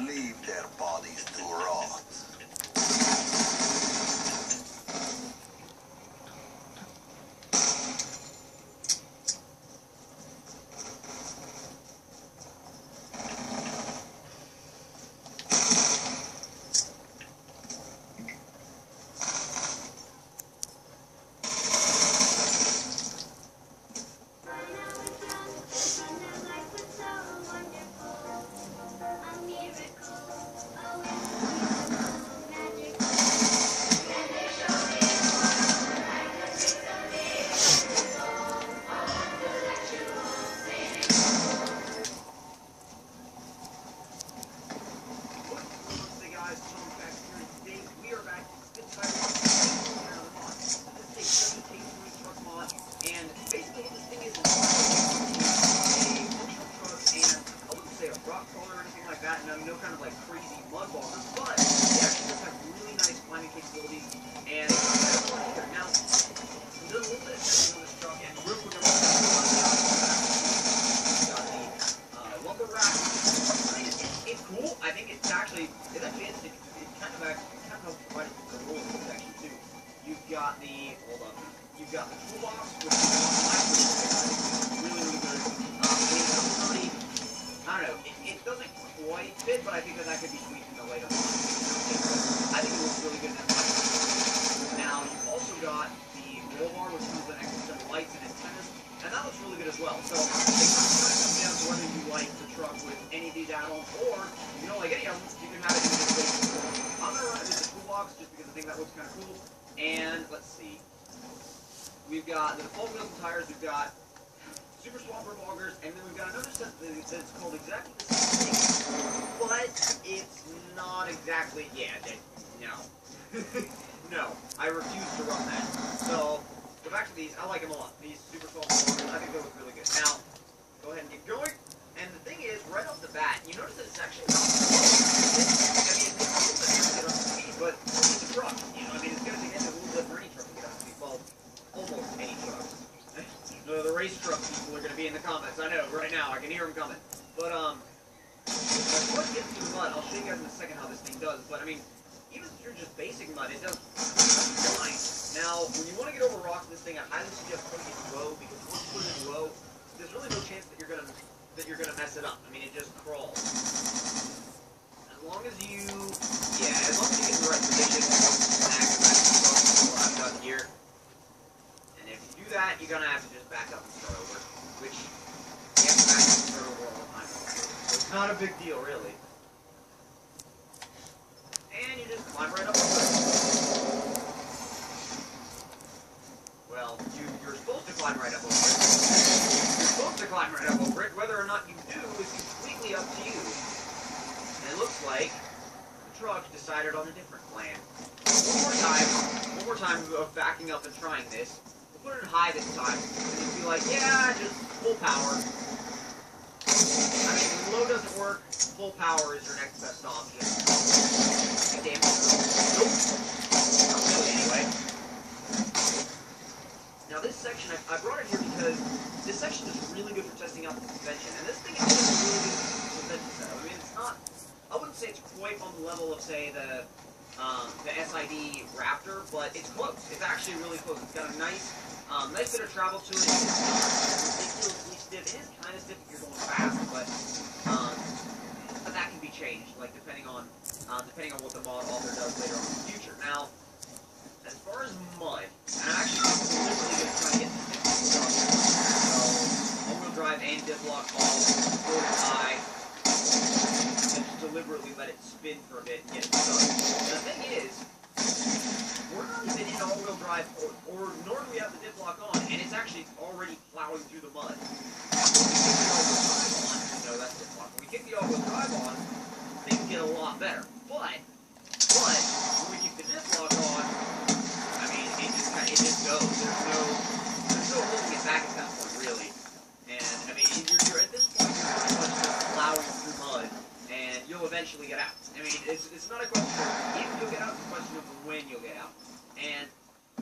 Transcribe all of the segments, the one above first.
Leave their bodies to rot. No kind of like crazy mud boggers, but they actually just have really nice climbing capabilities, and it's not bad fun either. Now, I'm doing a little bit of testing on this truck, and real quick, I'm going to got the lumber rack. I think it's cool. I think it's actually it kind of helps provide the roller protection too. You've got the you've got the toolbox, which is really good. I don't know, it doesn't quite fit, but I think that could be tweaked in the later on. I think it looks really good in that light. Now, you've also got the roll bar, which comes with an extra set of lights and antennas, and that looks really good as well. So, it kind of comes down to whether you like the truck with any of these add-ons, or if you don't like any of them, you can have it in the base. I'm going to run it with the toolbox, just because I think that looks kind of cool. And, let's see. We've got the default wheels and tires, we've got Super Swamper boggers, and then we've got another set that's called exactly the same thing, but it's not exactly, no. No, I refuse to run that. So, go back to these, I like them a lot. These Super Swamper boggers, I think they look really good. Now, go ahead and get going, and the thing is, right off the bat, you notice that it's actually not slow. I mean, it's a little bit hard to get up to speed, but it's a truck, you know, I mean, it's going to take a little bit for any truck to get up to speed, well, almost any truck. The race truck people are going to be in the comments. I know, right now. I can hear them coming. But, what gets through mud, I'll show you guys in a second how this thing does. But, I mean, even through just basic mud, it does fine. Now, when you want to get over rocks, this thing, I highly suggest putting it in low, because once you put it in low, there's really no chance that you're gonna mess it up. I mean, it just crawls. As long as you get in the right position, I've done here. And if you do that, you're gonna have to just back up and start over, which you have to back up and start over all the time. So it's not a big deal, really. And you just climb right up over it. Well, you're supposed to climb right up over it. You're supposed to climb right up over it. Whether or not you do is completely up to you. And it looks like the truck decided on a different plan. One more time of backing up and trying this. We'll put it in high this time, and you'll be like, yeah, just full power. I mean, when low doesn't work, full power is your next best option. Damn it. Nope. Not really, anyway. Now this section, I brought it here because this section is really good for testing out the suspension, and this thing is just really good suspension setup. I mean, it's not, I wouldn't say it's quite on the level of, say, the SID Raptor, but it's close. It's actually really close. It's got a nice bit of travel to it. It's not ridiculously stiff. It is kind of stiff if you're going fast, but that can be changed, like depending on what the mod author does later on in the future. Now, as far as mud, and I'm actually deliberately going to try to get this thing stuck. So, all-wheel drive and diplock all loaded high. Just deliberately let it spin for a bit and get it stuck. The thing is, we're not even in all-wheel drive, or nor do we have the diplock on, and it's actually already plowing through the mud. When we kick the all-wheel drive on, things get a lot better. But when we keep the diplock on, I mean, it just goes. There's no holding it back at that point, really. And I mean, you're at this point, you're pretty much just plowing through mud, and you'll eventually get out. I mean, it's not a question of if you'll get out, it's a question of when you'll get out. And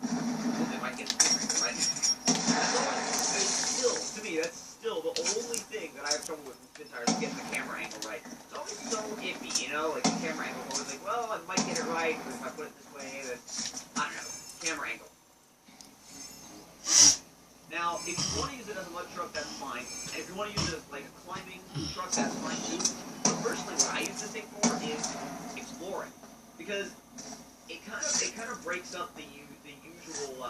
well, they might get right? That's always, still, to me, that's still, the only thing that I have trouble with spin tires is getting the camera angle right. It's always so iffy, you know? Like, the camera angle is always like, well, I might get it right, but if I put it this way, then, I don't know. Camera angle. Now, if you want to use it as a mud truck, that's fine. And if you want to use it as, like, a climbing truck, that's fine, too. But personally, what I use this thing for is exploring. Because it kind of breaks up the usual,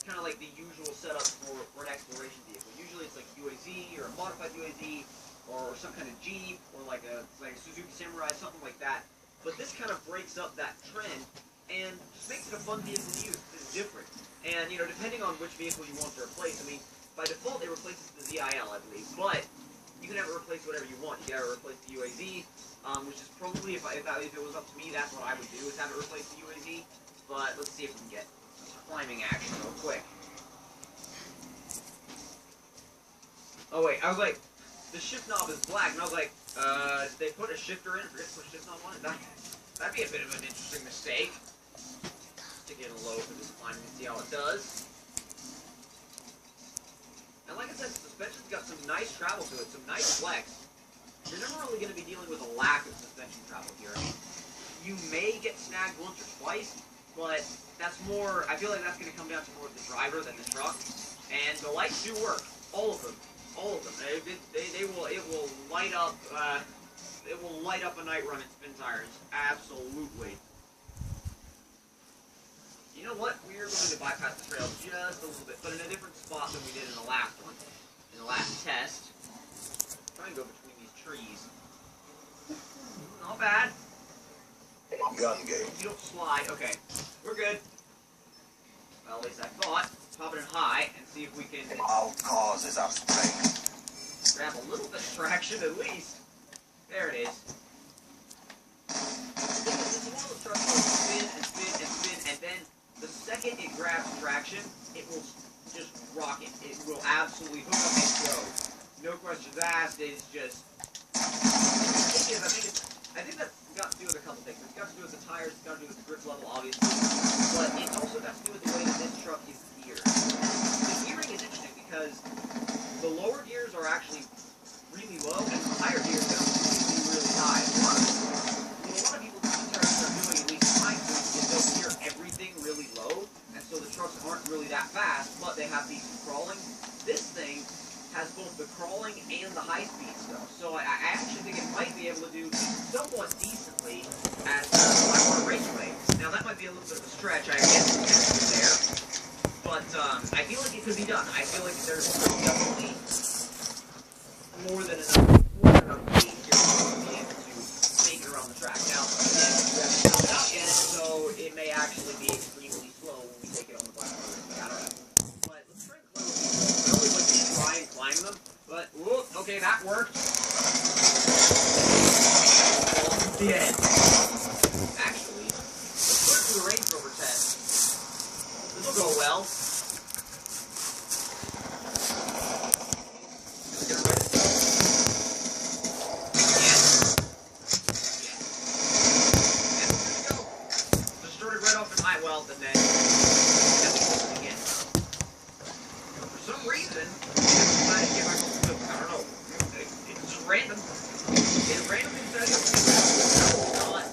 kind of like the usual setup for an exploration vehicle. Usually it's like UAZ or a modified UAZ or some kind of Jeep or like a Suzuki Samurai, something like that. But this kind of breaks up that trend and just makes it a fun vehicle to use. It's different. And, you know, depending on which vehicle you want to replace, I mean, by default it replaces the ZIL, I believe, but you can have it replace whatever you want. You can have it replace the UAZ, which is probably, if it was up to me, that's what I would do, is have it replace the UAZ. But let's see if we can get climbing action real quick. Oh wait, I was like, the shift knob is black, and I was like, did they put a shifter in? Forget to put a shift knob on it? That'd be a bit of an interesting mistake. Stick it in low for this climbing and see how it does. And like I said, the suspension's got some nice travel to it, some nice flex. You're never really going to be dealing with a lack of suspension travel here. I mean, you may get snagged once or twice, but that's more, I feel like that's going to come down to more of the driver than the truck. And the lights do work. All of them. All of them. It will light up, it will light up a night run in spin tires. Absolutely. You know what? We are going to bypass the trail just a little bit, but in a different spot than we did in the last one. In the last test. Try and go between these trees. Not bad. Gun game. You don't slide. Okay. We're good. Well, at least I thought. Pop it in high and see if we can All causes of strength. grab a little bit of traction at least. There it is. The thing is, this is one of those trucks that will spin and spin and spin, and then the second it grabs traction, it will just rock it. It will absolutely hook up and go. No questions asked. It's just. The thing is, I think that's got to do with a couple things. It's got to do with the tires. It's got to do with the grip level, obviously, but it's also got to do with the way that this truck is geared. The gearing is interesting because the lower gears are actually really low, and the higher gears are really, really high. What a lot of people are doing, at least trying to, is they'll gear everything really low, and so the trucks aren't really that fast, but they have decent crawling. This thing has both the crawling and the high-speed stuff, so I actually think it might be able to do somewhat decently at Blackwater Raceway. Now, that might be a little bit of a stretch, I guess, there, but I feel like it could be done. I feel like there's definitely more than enough weight here to be able to make it around the track. Now, again, we haven't found it out yet, so it may actually be extremely slow when we take it on the Blackwater Raceway. I don't know. But let's try and climb them. I always like to try and climb them, but, whoop, okay, that worked. Dead. Actually, let's put it through the Range Rover test. This will go well. Just gonna write it down. Yes. Yes. And we're good to go. Just started right off in high weld, and then again. For some reason, I decided to get back on the flip. I don't know. It's just random. It randomly decided to not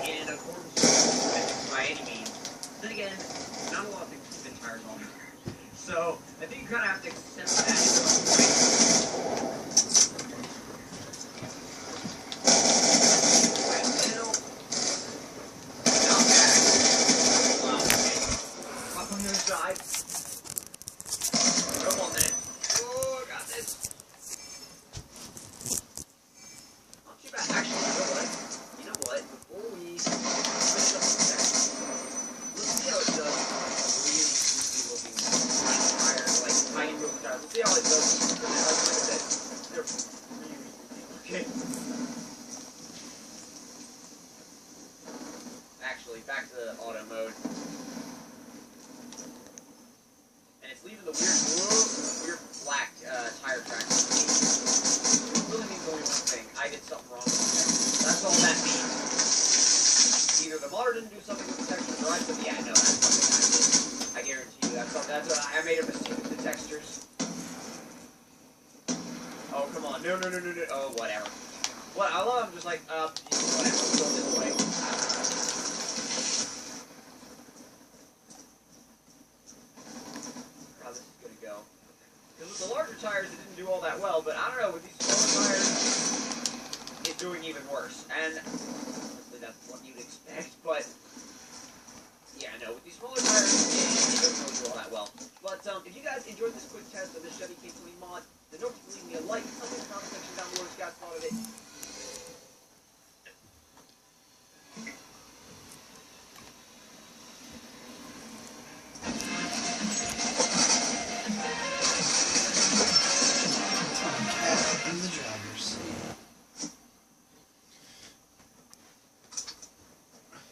in accordance with conventions by any means. Then again, not a lot of things have been tires on me. So I think you kind of have to accept that at some point. Not bad. Wow, okay. Up on the other side. Come on then. Oh, I got this. Not too bad. Actually, you know what? Before we finish up the section, let's see how it does. Really juicy looking tires, like tiny wheel tires. Let's see how it does. Like I said, they're really okay. Actually, back to the auto mode. And it's leaving the weird black tire tracks. It really means only one thing. I did something wrong with the textures. That's all that means. Either the modder didn't do something with the textures, or I said, yeah, no, that's something I did. I guarantee you, I made a mistake with the textures. No. Oh, whatever. What I love, I'm just like, whatever. Go this way. How this is gonna go? Because with the larger tires, it didn't do all that well. But I don't know. With these smaller tires, it's doing even worse. And honestly, that's what you'd expect. But yeah, no. With these smaller tires, it doesn't really do all that well. But if you guys enjoyed this quick test of the Chevy K20 mod, then don't forget to leave me a like. Tell me in the comment section down below what you guys thought of it. In the driver's seat.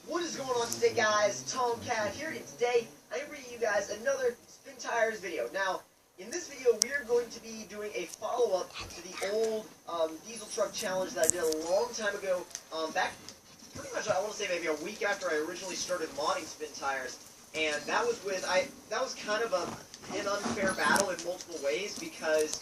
What is going on today, guys? Tomcat here, and today I'm bringing you guys another Spin Tires video. Now, in this video, we are going to be doing a follow-up to the old diesel truck challenge that I did a long time ago. Back, pretty much, I want to say maybe a week after I originally started modding Spin Tires, and that was with that was kind of an unfair battle in multiple ways because